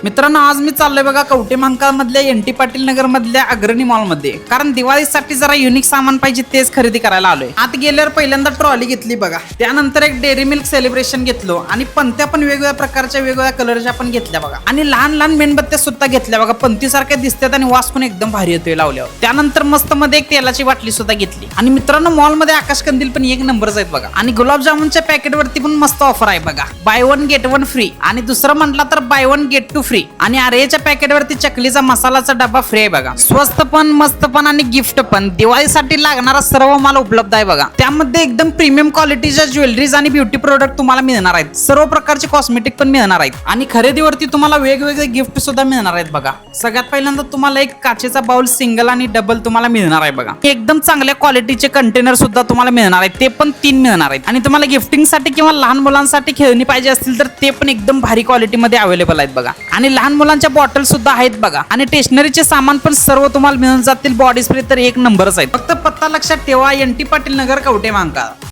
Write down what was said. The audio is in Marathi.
मित्रांनो, आज मी चाललोय बघा कवटे महांकाळ मधल्या एनटी पाटील नगर मधल्या अग्रणी मॉल मध्ये, कारण दिवाळीसाठी जरा युनिक सामान पाहिजे तेच खरेदी करायला आलोय. आत गेल्यावर पहिल्यांदा ट्रॉली घेतली बघा, त्यानंतर एक डेअरी मिल्क सेलिब्रेशन घेतलो आणि पंत्या पण वेगवेगळ्या प्रकारच्या वेगवेगळ्या कलरच्या पण घेतल्या बघा, आणि लहान लहान मेणबत्त्या सुद्धा घेतल्या बघा. पंतीसारख्या दिसतात आणि वास पण एकदम भारी येतोय लावल्यावर. त्यानंतर मस्त मध्ये एक तेलाची बाटली सुद्धा घेतली. आणि मित्रांनो, मॉल मध्ये आकाश कंदील पण एक नंबरच आहेत बघा. आणि गुलाबजामुनच्या पॅकेट वरती पण मस्त ऑफर आहे बघा, buy one get one free. आणि दुसरं म्हटलं तर buy one get two free. आणि आर्याच्या पॅकेट वरती चकलीचा मसालाचा डब्बा फ्री आहे बघा. स्वस्त पण, मस्त पण आणि गिफ्ट पण. दिवाळीसाठी लागणारा सर्व माल उपलब्ध आहे बघा. त्यामध्ये एकदम प्रीमियम क्वालिटीच्या ज्वेलरीज आणि ब्युटी प्रोडक्ट तुम्हाला मिळणार आहेत. सर्व प्रकारचे कॉस्मेटिक पण मिळणार आहेत. आणि खरेदीवरती तुम्हाला वेगवेगळे गिफ्ट सुद्धा मिळणार आहेत बघा. सगळ्यात पहिल्यांदा तुम्हाला एक काचेचा बाउल सिंगल आणि डबल तुम्हाला मिळणार आहे बघा. एकदम चांगल्या क्वालिटीचे कंटेनर सुद्धा तुम्हाला मिळणार आहेत, ते पण 3 मिळणार आहेत. आणि तुम्हाला गिफ्टिंग साठी किंवा लहान मुलांसाठी खेळणी पाहिजे असतील तर ते पण एकदम भारी क्वालिटी मध्ये अवेलेबल आहेत बघा. आणि लहान मुलांच्या बॉटल सुद्धा आहेत बघा. आणि स्टेशनरीचे सामान पण सर्व तुम्हाला मिळून जातील. बॉडी स्प्रे तर एक नंबरच आहेत. फक्त पत्ता लक्षात ठेवा, एनटी पाटील नगर कवटे महांकाळ.